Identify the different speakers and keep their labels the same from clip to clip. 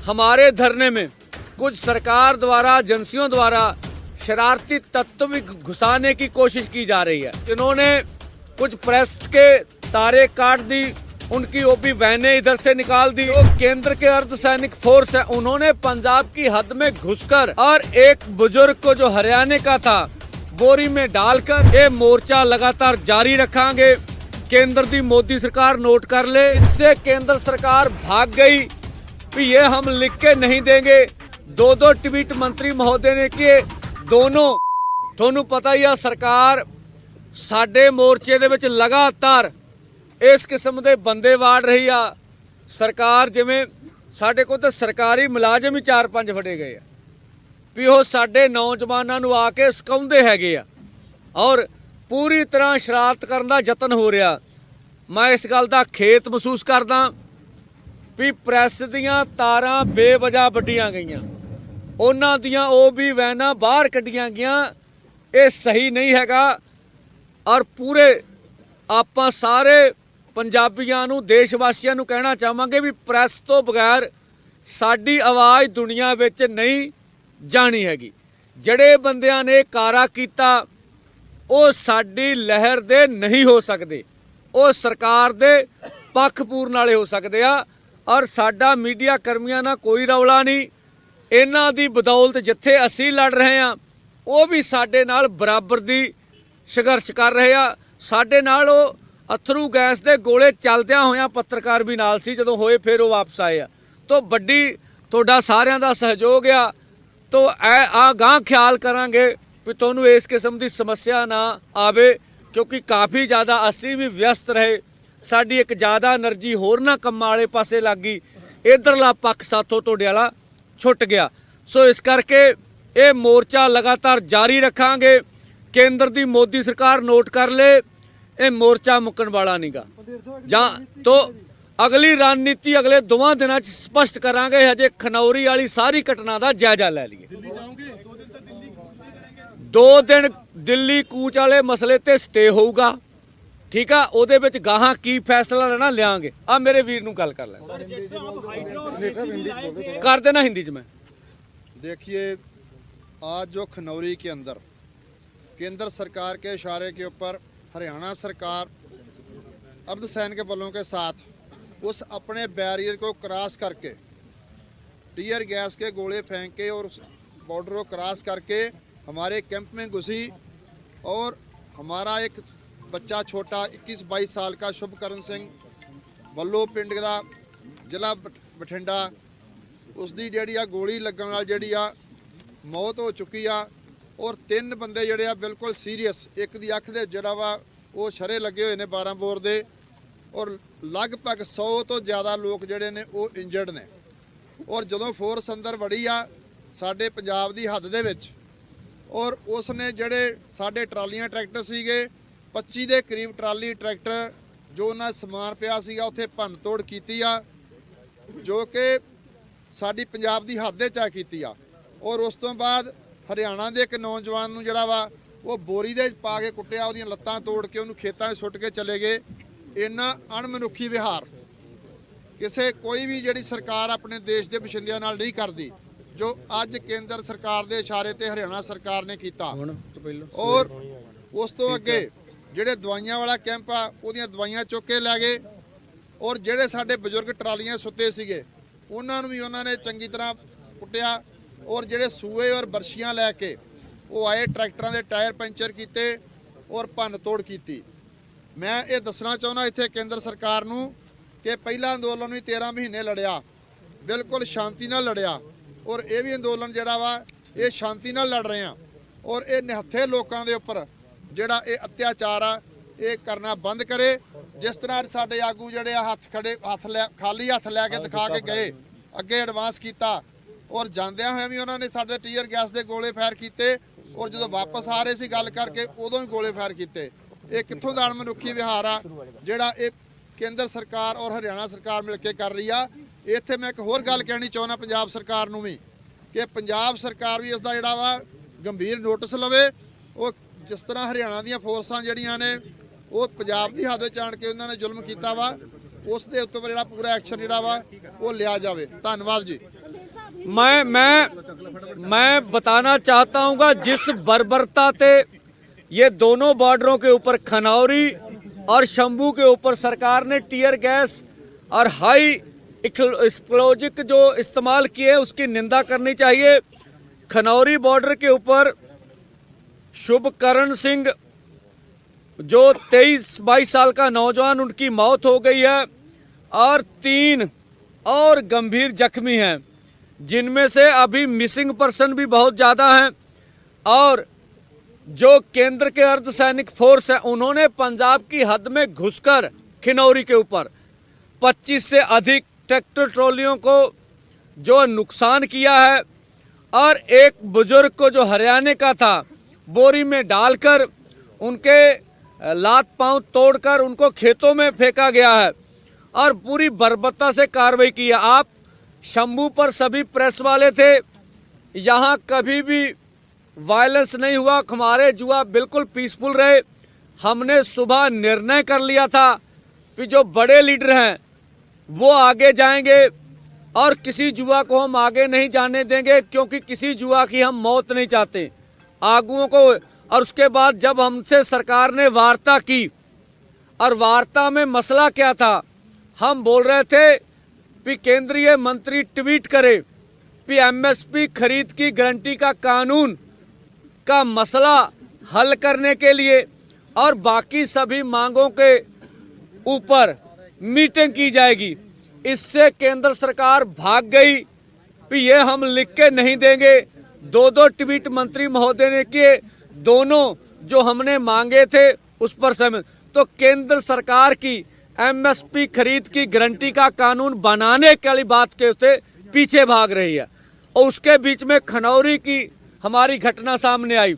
Speaker 1: हमारे धरने में कुछ सरकार द्वारा एजेंसियों द्वारा शरारती तत्व भी घुसाने की कोशिश की जा रही है। इन्होंने कुछ प्रेस के तारे काट दी, उनकी ओपी वैनें इधर से निकाल दी। जो केंद्र के अर्धसैनिक फोर्स है उन्होंने पंजाब की हद में घुसकर और एक बुजुर्ग को जो हरियाणा का था बोरी में डालकर ये मोर्चा लगातार जारी रखांगे। केंद्र की मोदी सरकार नोट कर ले, इससे केंद्र सरकार भाग गई कि ये हम लिख के नहीं देंगे। दो ट्वीट मंत्री महोदय ने किए, दोनों ਤੁਹਾਨੂੰ पता ही है सरकार साडे मोर्चे दे विच लगातार इस किस्म के बंदे वाड़ रही आ। सरकार जिवें साडे कोल तां सरकारी मुलाजम ही 4-5 फड़े गए भी वो साडे नौजवानों नूं आके सकाउंदे हैगे आ और पूरी तरह शरारत करन दा यतन हो रहा। मैं इस गल दा खेत महसूस करदा भी प्रैस दियां तारां बेवजह वड्डियां गईयां, उन्हां दियां ओ भी वैनां बाहर कड्डियां गईयां, ये सही नहीं हैगा। और पूरे आपां सारे पंजाबियां नूं देश-वासियां नूं कहना चाहांगे भी प्रैस तो बगैर साडी आवाज़ दुनिया विच नहीं जानी हैगी। ਜਿਹੜੇ ਬੰਦਿਆਂ ਨੇ ਕਾਰਾ ਕੀਤਾ ਉਹ ਸਾਡੀ ਲਹਿਰ ਦੇ ਨਹੀਂ ਹੋ ਸਕਦੇ, ਉਹ ਸਰਕਾਰ ਦੇ ਪੱਖ ਪੂਰਨ ਵਾਲੇ ਹੋ ਸਕਦੇ ਆ। ਔਰ ਸਾਡਾ ਮੀਡੀਆ ਕਰਮੀਆਂ ਨਾਲ ਕੋਈ ਰੌਲਾ ਨਹੀਂ, ਇਹਨਾਂ ਦੀ ਬਦੌਲਤ ਜਿੱਥੇ ਅਸੀਂ ਲੜ ਰਹੇ ਆ ਉਹ ਵੀ ਸਾਡੇ ਨਾਲ ਬਰਾਬਰ ਦੀ ਸੰਘਰਸ਼ ਕਰ ਰਹੇ ਆ। ਸਾਡੇ ਨਾਲ ਉਹ ਅਥਰੂ ਗੈਸ ਦੇ ਗੋਲੇ ਚੱਲਦਿਆਂ ਹੋਇਆਂ ਪੱਤਰਕਾਰ ਵੀ ਨਾਲ ਸੀ, ਜਦੋਂ ਹੋਏ ਫਿਰ ਉਹ ਵਾਪਸ ਆਏ ਆ। तो ਵੱਡੀ ਤੁਹਾਡਾ ਸਾਰਿਆਂ ਦਾ ਸਹਿਯੋਗ ਆ। तो गांह ख्याल करांगे भी तुहानूं इस किस्म की समस्या ना आवे, क्योंकि काफ़ी ज़्यादा असी भी व्यस्त रहे, साडी एक ज़्यादा एनर्जी होरना कम्मां वाले पासे लग गई, इधरला पक्ष साथों तुहाडे वाला छुट गया। सो इस करके ये मोर्चा लगातार जारी रखांगे। केंद्र की मोदी सरकार नोट कर ले, ये मोर्चा मुक्कण वाला नहींगा। जां तो अगली रणनीति अगले 2 दिनों स्पष्ट करांगे। हजे खनौरी वाली सारी घटना का जायजा लै लीए। 2 दिन दिल्ली कूच वाले मसले ते स्टे होगा, ठीक है, ਉਹਦੇ ਵਿੱਚ ਗਾਹਾਂ ਕੀ फैसला लेना लियांगे। आ मेरे वीर नूं गल कर ले, कर देना हिंदी च। मैं
Speaker 2: देखिए, आज जो खनौरी के अंदर केंद्र सरकार के इशारे के ऊपर हरियाणा सरकार अर्धसैनिक बलों के साथ उस अपने बैरियर को क्रॉस करके टीयर गैस के गोले फेंक के और बॉर्डर को क्रॉस करके हमारे कैंप में घुसी और हमारा एक बच्चा छोटा 21-22 साल का शुभकरण सिंह ਵੱਲੋਂ पिंड का जिला बठिंडा उसकी जिहड़ी आ गोली लगन नाल जिहड़ी आ मौत हो चुकी आ और 3 बंदे जिहड़े आ बिल्कुल सीरीयस, एक दी अख दे जिहड़ा वा वो शरे लगे हुए ने 12 बोर दे और लगभग 100 तो ज़्यादा लोग जिहड़े ने वो इंजर्ड ने। और जदों फोर्स अंदर वड़ी आ साडे पंजाब दी हद दे विच और उसने जिहड़े साडे ट्रालियां ट्रैक्टर सीगे 25 दे करीब ट्राली ट्रैक्टर जो उन्हां समान पिया सीगा उत्थे भंन तोड़ कीती आ, जो कि साडी पंजाब दी हद दे च कीती आ। और उस तो बाद हरियाणा दे एक नौजवान नूं जिहड़ा वा वो बोरी दे पा के कुੱਟਿਆ, ਉਹਦੀਆਂ ਲੱਤਾਂ ਤੋੜ ਕੇ ਉਹਨੂੰ ਖੇਤਾਂ 'ਚ ਸੁੱਟ ਕੇ ਚਲੇ ਗਏ। इन्ना अणमनुखी विहार किसी कोई भी जिहड़ी सरकार अपने देश के बशिंदियां नाल नहीं करती, जो अज केंद्र सरकार के इशारे ते हरियाणा सरकार ने किया। और उस तो अगे जिहड़े दवाइयां वाला कैंप आ उहदियां दवाइयां चुक के लै गए और जिहड़े साडे बजुर्ग ट्रालियां सुत्ते सीगे उन्हां नूं भी उन्हां ने चंगी तरह कुੱਟਿਆ और जिहड़े सूए और बरछियां लैके वो आए ट्रैक्टरां दे टायर पंचर कीते और भन्न तोड़ की। मैं ये दसना चाहना इत्थे केंद्र सरकार नूं कि पहला अंदोलन भी 13 महीने लड़िया, बिल्कुल शांति नाल लड़िया और ये भी अंदोलन जिहड़ा वा ये शांति नाल लड़ रहे हैं और ये निहत्थे लोगों के उपर जिहड़ा ये अत्याचार आ ये करना बंद करे। जिस तरह साडे आगू जिहड़े हथ खड़े खाली हथ लैके दिखा के गए, अगे एडवांस किया और जांदियां होए भी उन्होंने साडे टीयर गैस के गोले फायर किए और जो वापस आ रहे सी गल करके उदों भी गोले फायर किए। ये कित्थों दा अणमनुखी विहार आ जिहड़ा ये केंद्र सरकार और हरियाणा सरकार मिल के कर रही आ। इत्थे मैं एक होर गल कहनी चाहुंदा पंजाब सरकार नूं भी कि पंजाब सरकार भी इसदा जिहड़ा वा गंभीर नोटिस लवे। वो जिस तरह हरियाणा दीयां फोर्सां जिहड़ियां ने वो पंजाब दी हद विच आण के उन्हां ने जुल्म कीता वा, उस दे उत्ते जिहड़ा पूरा एक्शन जिहड़ा वा ਉਹ ਲਿਆ ਜਾਵੇ। ਧੰਨਵਾਦ ਜੀ।
Speaker 1: मैं बताना चाहता हूँगा जिस बर्बरता से ये दोनों बॉर्डरों के ऊपर खनौरी और शंभू के ऊपर सरकार ने टीयर गैस और हाई एक्सप्लोजिव जो इस्तेमाल किए उसकी निंदा करनी चाहिए। खनौरी बॉर्डर के ऊपर शुभकरण सिंह जो 23-22 साल का नौजवान, उनकी मौत हो गई है और 3 और गंभीर जख्मी हैं, जिनमें से अभी मिसिंग पर्सन भी बहुत ज़्यादा हैं। और जो केंद्र के अर्धसैनिक फोर्स है उन्होंने पंजाब की हद में घुसकर खिनौरी के ऊपर 25 से अधिक ट्रैक्टर ट्रॉलियों को जो नुकसान किया है और एक बुजुर्ग को जो हरियाणा का था बोरी में डालकर उनके लात पांव तोड़कर उनको खेतों में फेंका गया है और पूरी बर्बरता से कार्रवाई की है। आप शंभू पर सभी प्रेस वाले थे, यहाँ कभी भी वायलेंस नहीं हुआ, हमारे जुआ बिल्कुल पीसफुल रहे। हमने सुबह निर्णय कर लिया था कि जो बड़े लीडर हैं वो आगे जाएंगे और किसी जुआ को हम आगे नहीं जाने देंगे, क्योंकि किसी जुआ की हम मौत नहीं चाहते आगुओं को। और उसके बाद जब हमसे सरकार ने वार्ता की और वार्ता में मसला क्या था, हम बोल रहे थे कि केंद्रीय मंत्री ट्वीट करे कि एमएसपी खरीद की गारंटी का कानून का मसला हल करने के लिए और बाकी सभी मांगों के ऊपर मीटिंग की जाएगी। इससे केंद्र सरकार भाग गई कि ये हम लिख के नहीं देंगे। 2 ट्वीट मंत्री महोदय ने किए, दोनों जो हमने मांगे थे उस पर सहमत। तो केंद्र सरकार की एमएसपी खरीद की गारंटी का कानून बनाने वाली बात के से पीछे भाग रही है। और उसके बीच में खनौरी की हमारी घटना सामने आई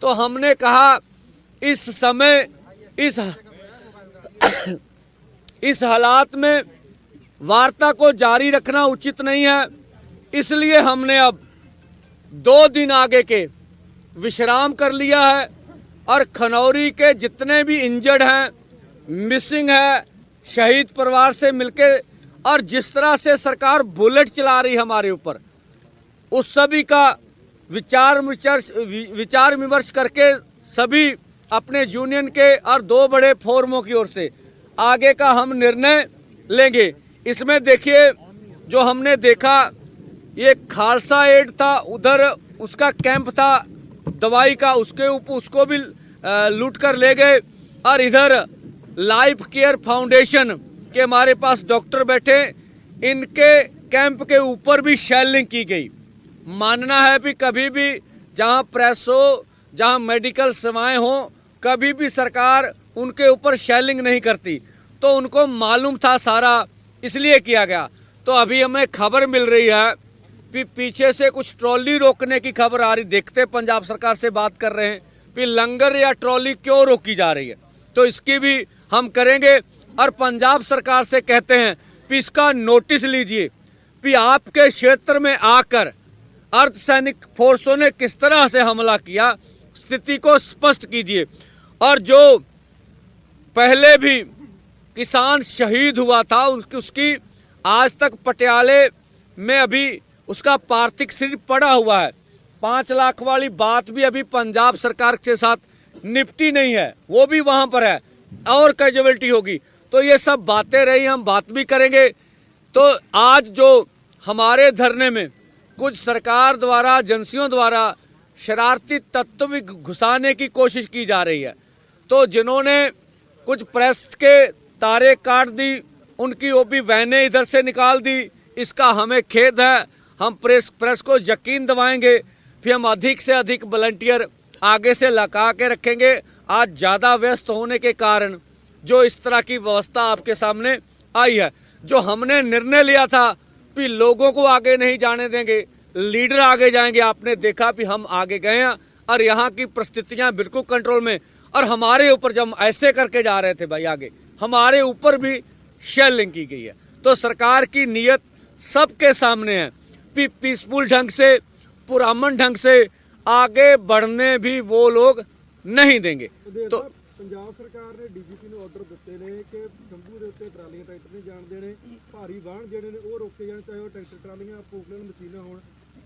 Speaker 1: तो हमने कहा इस समय इस हालात में वार्ता को जारी रखना उचित नहीं है। इसलिए हमने अब 2 दिन आगे के विश्राम कर लिया है और खनौरी के जितने भी इंजर्ड हैं, मिसिंग है, शहीद परिवार से मिलके और जिस तरह से सरकार बुलेट चला रही हमारे ऊपर, उस सभी का विचार विमर्श करके सभी अपने यूनियन के और 2 बड़े फोरमों की ओर से आगे का हम निर्णय लेंगे। इसमें देखिए जो हमने देखा ये खालसा एड था, उधर उसका कैंप था दवाई का, उसके ऊपर उसको भी लूट कर ले गए। और इधर लाइफ केयर फाउंडेशन के हमारे पास डॉक्टर बैठे, इनके कैंप के ऊपर भी शेलिंग की गई। मानना है कि कभी भी जहां प्रेस हो, जहां मेडिकल सेवाएं हो, कभी भी सरकार उनके ऊपर शेलिंग नहीं करती। तो उनको मालूम था सारा, इसलिए किया गया। तो अभी हमें खबर मिल रही है कि पीछे से कुछ ट्रॉली रोकने की खबर आ रही। देखते पंजाब सरकार से बात कर रहे हैं कि लंगर या ट्रॉली क्यों रोकी जा रही है, तो इसकी भी हम करेंगे। और पंजाब सरकार से कहते हैं कि इसका नोटिस लीजिए कि आपके क्षेत्र में आकर अर्धसैनिक फोर्सों ने किस तरह से हमला किया, स्थिति को स्पष्ट कीजिए। और जो पहले भी किसान शहीद हुआ था उसकी आज तक पटियाले में अभी उसका पार्थिव शरीर पड़ा हुआ है। 5 लाख वाली बात भी अभी पंजाब सरकार के साथ निपटी नहीं है, वो भी वहां पर है और कैजुअलिटी होगी। तो ये सब बातें रही, हम बात भी करेंगे। तो आज जो हमारे धरने में कुछ सरकार द्वारा, एजेंसियों द्वारा शरारती तत्व भी घुसाने की कोशिश की जा रही है, तो जिन्होंने कुछ प्रेस के तारे काट दी, उनकी वो भी वैनें इधर से निकाल दी, इसका हमें खेद है। हम प्रेस को यकीन दिलाएंगे, फिर हम अधिक से अधिक वॉलंटियर आगे से लगा के रखेंगे। आज ज़्यादा व्यस्त होने के कारण जो इस तरह की व्यवस्था आपके सामने आई है, जो हमने निर्णय लिया था कि लोगों को आगे नहीं जाने देंगे, लीडर आगे जाएंगे। आपने देखा कि हम आगे गए हैं और यहाँ की परिस्थितियाँ बिल्कुल कंट्रोल में। और हमारे ऊपर जब हम ऐसे करके जा रहे थे भाई आगे, हमारे ऊपर भी शेलिंग की गई है। तो सरकार की नीयत सबके सामने है कि पीसफुल ढंग से, पुरअमन ढंग से आगे बढ़ने भी वो लोग नहीं देंगे। तो
Speaker 3: ਪੰਜਾਬ ਸਰਕਾਰ ਨੇ ਡੀਜੀਪੀ ਨੂੰ ਆਰਡਰ ਦਿੱਤੇ ਨੇ ਕਿ ਸ਼ੰਭੂ ਦੇ ਉੱਤੇ ਟਰਾਲੀਆਂ ਟਰੈਕਟਰ ਨਹੀਂ ਜਾਣ ਦੇਣੇ, ਭਾਰੀ ਵਾਹਨ ਜਿਹੜੇ ਨੇ ਉਹ ਰੋਕੇ ਜਾਣ, ਚਾਹੇ ਉਹ ਟਰੈਕਟਰ ਟਰਾਲੀਆਂ ਪੋਕਲੈਂਡ ਮਸ਼ੀਨਾਂ ਹੋਣ।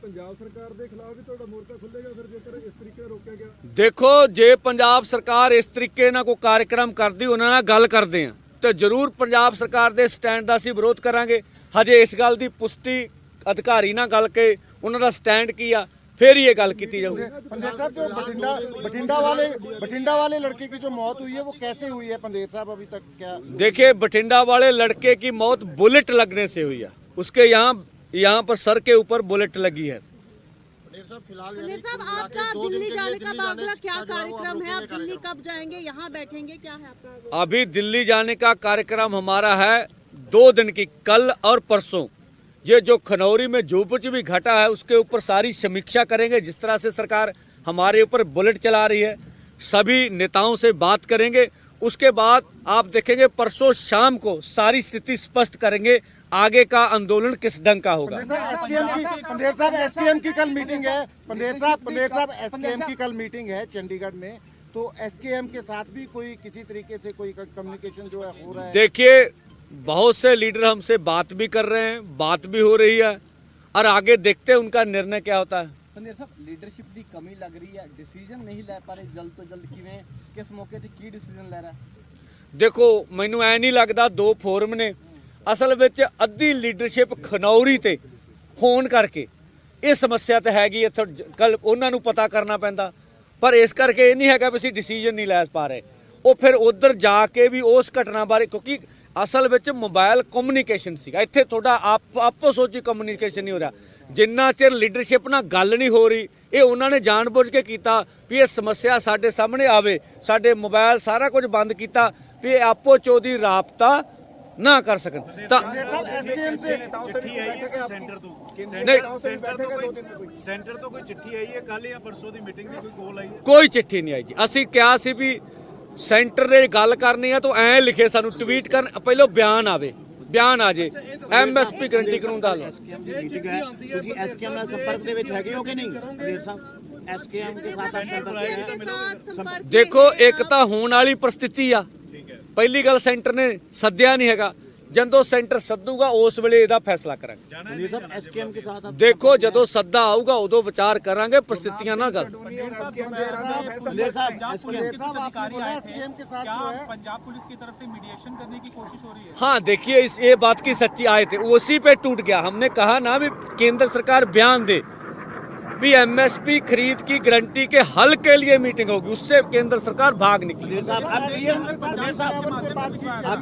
Speaker 3: ਪੰਜਾਬ ਸਰਕਾਰ ਦੇ ਖਿਲਾਫ ਵੀ ਤੁਹਾਡਾ ਮੋਰਚਾ ਖੁੱਲੇਗਾ ਫਿਰ ਜੇਕਰ ਇਸ ਤਰੀਕੇ ਨਾਲ ਰੋਕਿਆ ਗਿਆ?
Speaker 1: ਦੇਖੋ, ਜੇ ਪੰਜਾਬ ਸਰਕਾਰ ਇਸ ਤਰੀਕੇ ਨਾਲ ਕੋਈ ਕਾਰਜਕ੍ਰਮ ਕਰਦੀ, ਉਹਨਾਂ ਨਾਲ ਗੱਲ ਕਰਦੇ ਆ ਤੇ ਜ਼ਰੂਰ ਪੰਜਾਬ ਸਰਕਾਰ ਦੇ ਸਟੈਂਡ ਦਾ ਅਸੀਂ ਵਿਰੋਧ ਕਰਾਂਗੇ। ਹਜੇ ਇਸ ਗੱਲ ਦੀ ਪੁਸ਼ਟੀ ਅਧਿਕਾਰੀ ਨਾਲ ਗੱਲ ਕੇ ਉਹਨਾਂ ਦਾ ਸਟੈਂਡ ਕੀ ਆ, फिर ये गल की जाऊगी।
Speaker 4: पंदेर साहब, जो बठिंडा वाले लड़के की जो मौत हुई है वो कैसे हुई है पंदेर साहब, अभी तक क्या?
Speaker 1: देखिए, बठिंडा वाले लड़के की मौत बुलेट लगने से हुई है। उसके यहाँ पर सर के ऊपर बुलेट लगी है।
Speaker 5: पंदेर साहब, आपका दिल्ली जाने का अगला क्या कार्यक्रम है? आप दिल्ली कब जाएंगे, यहाँ बैठेंगे, क्या है आपका?
Speaker 1: अभी दिल्ली जाने का कार्यक्रम हमारा है 2 दिन की, कल और परसों। ये जो खनौरी में जो कुछ भी घटा है उसके ऊपर सारी समीक्षा करेंगे। जिस तरह से सरकार हमारे ऊपर बुलेट चला रही है, सभी नेताओं से बात करेंगे। उसके बाद आप देखेंगे परसों शाम को सारी स्थिति स्पष्ट करेंगे, आगे का आंदोलन किस ढंग का होगा।
Speaker 4: पंदेर साहब, एसकेएम की कल मीटिंग है। पंदेर साहब, एसकेएम की कल मीटिंग है चंडीगढ़ में, तो एसकेएम के साथ भी कोई किसी तरीके से कोई कम्युनिकेशन जो है हो रहा है?
Speaker 1: देखिए, बहुत से लीडर हमसे बात भी कर रहे हैं, बात भी हो रही है, और आगे देखते हैं उनका निर्णय क्या होता है।
Speaker 6: पंदेर साहब, लीडरशिप की कमी लग रही है, डिसीजन नहीं ले पा रहे जल्द तो जल्द, किवें किस मौके ते की डिसीजन ले रहा है?
Speaker 1: देखो, मैनू ऐ नहीं लगता 2 फोरम ने, असल विच अद्धी लीडरशिप खनौरी ते होण करके ये समस्या तो हैगी। कल उन्होंने पता करना पैंदा, पर इस करके ये नहीं है भी असीं डिसीजन नहीं लै पा रहे। वो फिर उधर जाके भी उस घटना बारे, क्योंकि असल ਵਿੱਚ मोबाइल कम्युनिकेशन ਸੀਗਾ, ਇੱਥੇ ਤੁਹਾਡਾ ਆਪੋ ਸੋਚੀ ਕਮਿਊਨੀਕੇਸ਼ਨ ਨਹੀਂ ਹੋ ਰਿਹਾ। ਜਿੰਨਾ ਚਿਰ ਲੀਡਰਸ਼ਿਪ ਨਾਲ ਗੱਲ ਨਹੀਂ ਹੋ ਰਹੀ, ਇਹ ਉਹਨਾਂ ਨੇ ਜਾਣਬੁੱਝ ਕੇ ਕੀਤਾ ਵੀ ਇਹ ਸਮੱਸਿਆ ਸਾਡੇ ਸਾਹਮਣੇ ਆਵੇ, ਸਾਡੇ ਮੋਬਾਈਲ ਸਾਰਾ ਕੁਝ ਬੰਦ ਕੀਤਾ ਵੀ ਇਹ ਆਪੋ ਚੋਦੀ ਰਾਬਤਾ ਨਾ ਕਰ ਸਕਣ। ਤਾਂ
Speaker 7: चिट्ठी आई है सेंटर तो, सेंटर तो कोई चिट्ठी आई है कल या परसों की मीटिंग की कोई कॉल आई है?
Speaker 1: ਕੋਈ ਚਿੱਠੀ ਨਹੀਂ ਆਈ ਜੀ। ਅਸੀਂ ਕਿਹਾ ਸੀ ਵੀ सेंटर ने गल करनी है तो ऐ लिखे सानू ट्वीट कर, पहले बयान आवे, बयान आ जे MSP गारंटी कानून दा लो।
Speaker 4: मीटिंग है, ਤੁਸੀਂ ਐਸਕੇਐਮ ਨਾਲ ਸੰਪਰਕ ਦੇ ਵਿੱਚ ਹੈਗੇ ਹੋ ਕਿ ਨਹੀਂ पंदेर साहब? ਐਸਕੇਐਮ के साथ आप संपर्क?
Speaker 1: देखो, एक तो होने वाली परिस्थिति आ, पहली गल सेंटर ने सद्या नहीं हैगा, ਜਦੋਂ सेंटर सद्दूगा उस वेले ਇਹਦਾ फैसला करांगे।
Speaker 4: पंदेर साहब, एसकेएम के साथ आप
Speaker 1: देखो, ਜਦੋਂ सद्दा आऊगा उदो विचार करांगे, परिस्थितियां ना गल।
Speaker 4: पंदेर साहब, एसकेएम के साथ जो है
Speaker 3: पंजाब पुलिस की तरफ से मीडिएशन करने की कोशिश हो रही है।
Speaker 1: हाँ, देखिए, ये बात की सच्ची आए थे, उसी पे टूट गया। हमने कहा ना भी केंद्र सरकार बयान दे भी MSP खरीद की गारंटी के हल के लिए मीटिंग होगी, उससे केंद्र सरकार भाग निकली।
Speaker 4: आप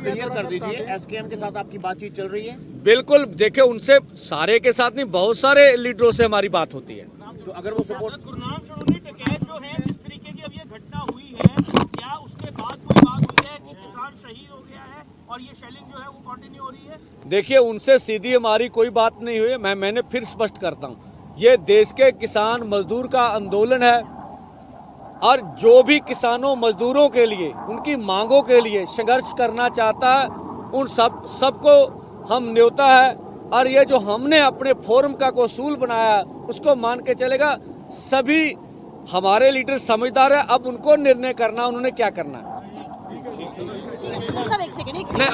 Speaker 4: क्लियर कर दीजिए, एसकेएम के साथ आपकी बातचीत चल रही है?
Speaker 1: बिल्कुल, देखिए, उनसे सारे के साथ नहीं, बहुत सारे लीडरों से हमारी बात होती है।
Speaker 4: तो अगर वो सपोर्ट
Speaker 8: गुरनाम छोड़ोनी डकैत जो है, जिस तरीके की अब ये घटना हुई है, क्या उसके बाद कोई बात हुई है कि किसान शहीद हो गया है और ये शेलिंग जो है वो कंटिन्यू हो रही है?
Speaker 1: देखिए, उनसे सीधी हमारी कोई बात नहीं हुई है। मैंने फिर स्पष्ट करता हूँ, ये देश के किसान मजदूर का आंदोलन है, और जो भी किसानों मजदूरों के लिए, उनकी मांगों के लिए संघर्ष करना चाहता है, उन सबको हम न्योता है। और ये जो हमने अपने फोरम का को उसूल बनाया उसको मान के चलेगा। सभी हमारे लीडर समझदार है, अब उनको निर्णय करना उन्होंने क्या करना है।
Speaker 5: ठीक है, पंदेर साहब, एक सेकंड।
Speaker 1: नहीं,